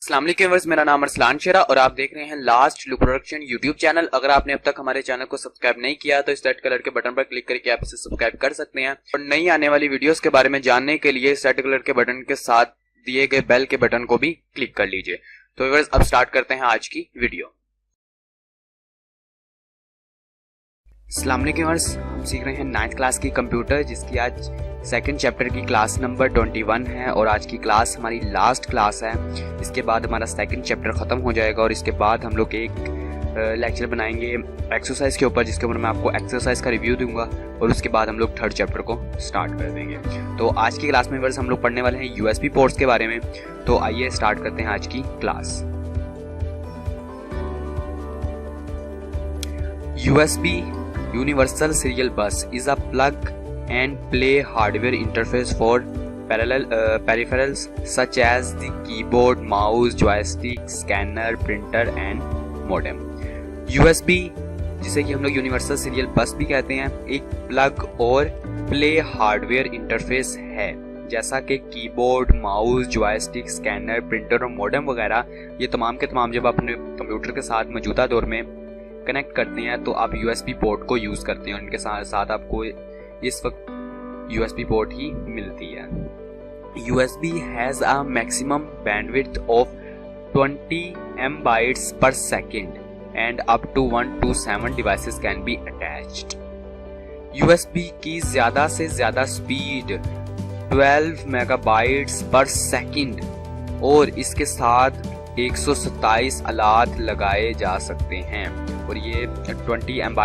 अस्सलाम वालेकुम व्यूअर्स, मेरा नाम अरसलान शेरा और आप देख रहे हैं last look production YouTube channel. अगर आपने अब तक हमारे चैनल को सब्सक्राइब नहीं किया तो इस रेड कलर के बटन पर क्लिक करके आप इसे सब्सक्राइब कर सकते हैं और नई आने वाली वीडियोस के बारे में जानने के लिए इस रेड कलर के बटन के साथ दिए गए बेल के बटन को भी क्लिक कर लीजिए। तो व्यूअर्स अब स्टार्ट करते हैं आज की वीडियो। अस्सलाम वालेकुम व्यूअर्स, हम सीख रहे हैं 9th क्लास की कंप्यूटर, जिसकी आज सेकंड चैप्टर की क्लास नंबर 21 है और आज की क्लास हमारी लास्ट क्लास है। इसके बाद हमारा सेकंड चैप्टर ख़त्म हो जाएगा और इसके बाद हम लोग एक लेक्चर बनाएंगे एक्सरसाइज के ऊपर, जिसके ऊपर मैं आपको एक्सरसाइज का रिव्यू दूंगा और उसके बाद हम लोग थर्ड चैप्टर को स्टार्ट कर देंगे। तो आज की क्लास में व्यूअर्स हम लोग पढ़ने वाले हैं USB पोर्ट्स के बारे में। तो आइए स्टार्ट करते हैं आज की class. USB Universal Serial Bus is a plug and play hardware interface for peripherals such as the keyboard, mouse, joystick, scanner, printer and modem। USB, जिसे कि हम लोग यूनिवर्सल सीरियल बस भी कहते हैं, एक प्लग और प्ले हार्डवेयर इंटरफेस है। जैसा कि keyboard, mouse, joystick, scanner, printer और मॉडेम वगैरह, ये तमाम के तमाम जब आप अपने कंप्यूटर के साथ मौजूदा दौर में कनेक्ट करते हैं तो आप USB पोर्ट को यूज़ करते हैं और इनके साथ साथ आपको इस वक्त USB पोर्ट ही मिलती है। USB has a maximum bandwidth of 20 MB per second and up to 1 to 7 devices can be attached। USB की ज़्यादा से ज़्यादा स्पीड 12 MB per second और इसके साथ 127 आलात लगाए जा सकते हैं और ये 20 MB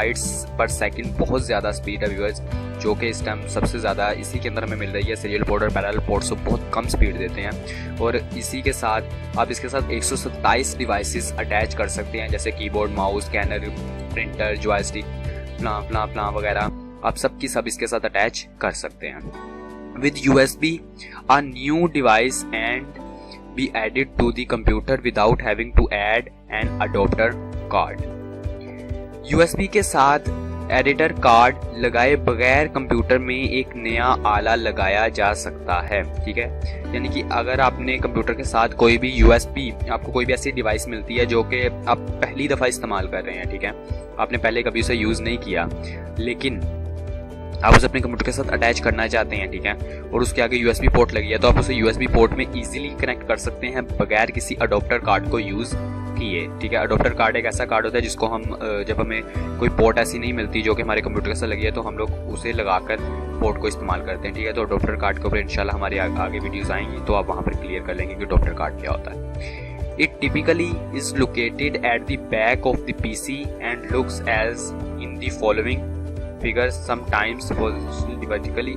per second बहुत ज़्यादा स्पीड है व्यूअर्स, जो कि इस टाइम सबसे ज़्यादा इसी के अंदर हमें मिल रही है। सीरियल पोर्ट और पैरेलल पोर्ट से बहुत कम स्पीड देते हैं और इसी के साथ आप इसके साथ 127 डिवाइसेस अटैच कर सकते हैं, जैसे keyboard, mouse, scanner, printer, joystick, प्ला वगैरह, आप सब की सब इसके साथ अटैच कर सकते हैं। With USB a new device and be added to the computer without having to add an adapter card। USB के साथ एडिटर कार्ड लगाए बगैर कंप्यूटर में एक नया आला लगाया जा सकता है। ठीक है, यानी कि अगर आपने कंप्यूटर के साथ कोई भी USB, आपको कोई भी ऐसी डिवाइस मिलती है जो कि आप पहली दफ़ा इस्तेमाल कर रहे हैं, ठीक है, आपने पहले कभी उसे यूज़ नहीं किया, लेकिन आप उसे अपने कंप्यूटर के साथ अटैच करना चाहते हैं, ठीक है, और उसके आगे USB पोर्ट लगी है, तो आप उसे USB पोर्ट में इजीली कनेक्ट कर सकते हैं बगैर किसी अडोप्टर कार्ड को यूज़ किए। ठीक है, अडोप्टर कार्ड एक ऐसा कार्ड होता है जिसको हम जब हमें कोई पोर्ट ऐसी नहीं मिलती जो कि हमारे कंप्यूटर के साथ लगी है, तो हम लोग उसे लगाकर पोर्ट को इस्तेमाल करते हैं। ठीक है, तो अडोप्टर कार्ड के ऊपर इंशाल्लाह हमारे आगे वीडियोज़ आएंगी तो आप वहाँ पर क्लियर कर लेंगे कि अडोप्टर कार्ड क्या होता है। It typically is located at the back of the PC and looks as in the following figures, sometimes vertically,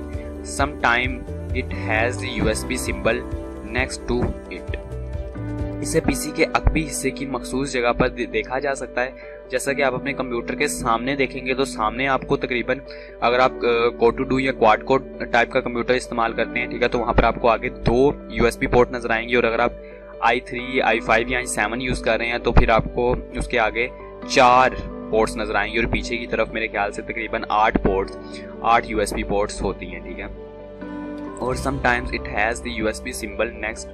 sometimes it has the USB symbol next to it। इसे PC के अकबी हिस्से की मखसूस जगह पर देखा जा सकता है। जैसा कि आप अपने कंप्यूटर के सामने देखेंगे तो सामने आपको तकरीबन, अगर आप कोड टू डू या क्वाड कोड टाइप का कंप्यूटर इस्तेमाल करते हैं, ठीक है, तो वहाँ पर आपको आगे 2 USB पोर्ट नजर आएंगे और अगर आप i3, i5 या i7 यूज़ कर रहे हैं तो फिर आपको उसके आगे 4 पोर्ट्स नजर आएंगे और पीछे की तरफ मेरे ख्याल से तकरीबन 8 USB पोर्ट्स होती हैं। ठीक है, और sometimes it has the USB symbol next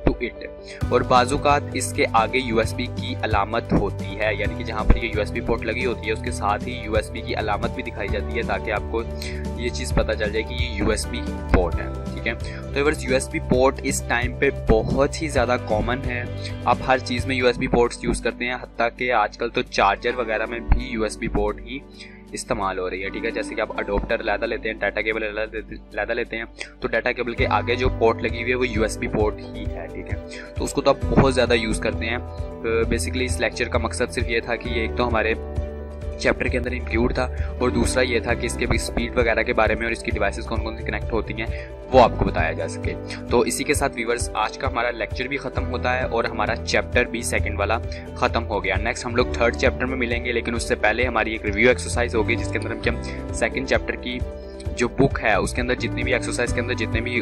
to it, और बाज़ुकात इसके आगे USB की अलामत होती है, यानी कि जहाँ पर ये USB पोर्ट लगी होती है उसके साथ ही USB की अलामत भी दिखाई जाती है ताकि आपको ये चीज़ पता चल जाए कि ये USB पोर्ट है। ठीक है, तो व्यूअर्स USB पोर्ट इस टाइम पे बहुत ही ज़्यादा कॉमन है। आप हर चीज़ में USB पोर्ट्स यूज़ करते हैं, हत्ता कि आजकल तो चार्जर वगैरह में भी USB पोर्ट ही इस्तेमाल हो रही है। ठीक है, जैसे कि आप अडोप्टर अलहदा लेते हैं, डाटा केबल अलहदा लेते हैं, तो डाटा केबल के आगे जो पोर्ट लगी हुई है वो USB पोर्ट ही है। ठीक है, तो उसको तो आप बहुत ज़्यादा यूज़ करते हैं। बेसिकली इस लेक्चर का मकसद सिर्फ ये था कि एक तो हमारे चैप्टर के अंदर इंक्लूड था और दूसरा ये था कि इसके स्पीड वगैरह के बारे में और इसकी डिवाइसेस कौन कौन सी कनेक्ट होती हैं वो आपको बताया जा सके। तो इसी के साथ व्यूअर्स आज का हमारा लेक्चर भी ख़त्म होता है और हमारा चैप्टर भी सेकंड वाला ख़त्म हो गया। नेक्स्ट हम लोग थर्ड चैप्टर में मिलेंगे, लेकिन उससे पहले हमारी एक रिव्यू एक्सरसाइज होगी जिसके अंदर हम सेकंड चैप्टर की जो बुक है उसके अंदर जितनी भी एक्सरसाइज के अंदर जितने भी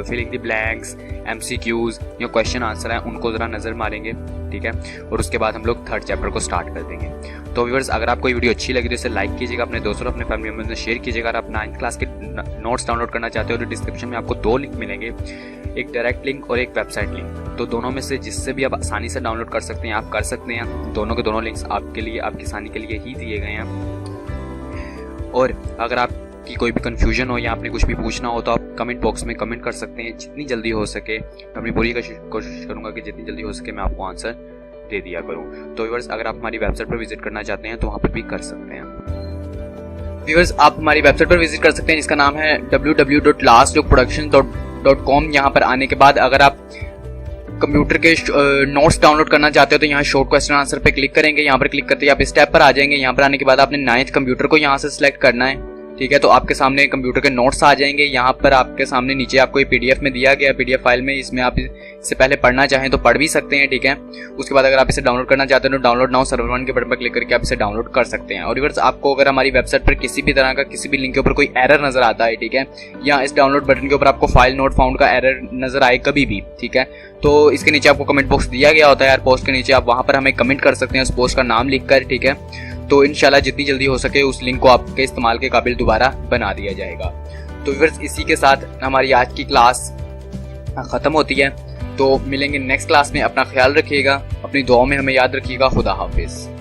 फिलिंग द ब्लैंक्स, MCQs या क्वेश्चन आंसर हैं उनको ज़रा नज़र मारेंगे। ठीक है, और उसके बाद हम लोग थर्ड चैप्टर को स्टार्ट कर देंगे। तो व्यूअर्स अगर आपको ये वीडियो अच्छी लगी तो इसे लाइक कीजिएगा, अपने दोस्तों और अपने फैमिली मेंबर्स में शेयर कीजिएगा। अगर आप 9th क्लास के नोट्स डाउनलोड करना चाहते हो तो डिस्क्रिप्शन में आपको 2 लिंक मिलेंगे, एक डायरेक्ट लिंक और एक वेबसाइट लिंक। तो दोनों में से जिससे भी आप आसानी से डाउनलोड कर सकते हैं आप कर सकते हैं। दोनों के दोनों लिंक्स आपके लिए, आपकी आसानी के लिए ही दिए गए हैं। और अगर आपकी कोई भी कन्फ्यूजन हो या आपने कुछ भी पूछना हो तो आप कमेंट बॉक्स में कमेंट कर सकते हैं। जितनी जल्दी हो सके मैं अपनी पूरी कोशिश करूँगा कि जितनी जल्दी हो सके मैं आपको आंसर दे दिया करूँ। तो व्यूअर्स, अगर आप हमारी वेबसाइट पर विजिट करना चाहते हैं तो वहाँ पर भी कर सकते हैं। व्यूअर्स, आप हमारी वेबसाइट पर विजिट कर सकते हैं जिसका नाम है www.lastlookproductions.com। यहाँ पर आने के बाद अगर आप कंप्यूटर के नोट्स डाउनलोड करना चाहते हो तो यहाँ शॉर्ट क्वेश्चन आंसर पे क्लिक करेंगे। यहाँ पर क्लिक करते ही आप इस टैब पर आ जाएंगे। यहाँ पर आने के बाद आपने 9th कंप्यूटर को यहाँ से सिलेक्ट करना है, ठीक है। तो आपके सामने कंप्यूटर के नोट्स आ जाएंगे। यहाँ पर आपके सामने नीचे आपको ये PDF में दिया गया, PDF फाइल में, इसमें आप इससे पहले पढ़ना चाहें तो पढ़ भी सकते हैं, ठीक है। उसके बाद अगर आप इसे डाउनलोड करना चाहते हैं तो डाउनलोड नाउ सर्वर 1 के बटन पर क्लिक करके आप इसे डाउनलोड कर सकते हैं। और व्यूअर्स, आपको अगर हमारी वेबसाइट पर किसी भी तरह का किसी भी लिंक के ऊपर कोई एरर नजर आता है, ठीक है, या इस डाउनलोड बटन के ऊपर आपको फाइल नॉट फाउंड का एरर नजर आए कभी भी, ठीक है, तो इसके नीचे आपको कमेंट बॉक्स दिया गया होता है यार पोस्ट के नीचे, आप वहां पर हमें कमेंट कर सकते हैं उस पोस्ट का नाम लिखकर, ठीक है। तो इंशाल्लाह जितनी जल्दी हो सके उस लिंक को आपके इस्तेमाल के काबिल दोबारा बना दिया जाएगा। तो व्यूअर्स, इसी के साथ हमारी आज की क्लास खत्म होती है। तो मिलेंगे नेक्स्ट क्लास में। अपना ख्याल रखिएगा, अपनी दुआओं में हमें याद रखिएगा। खुदा हाफिज।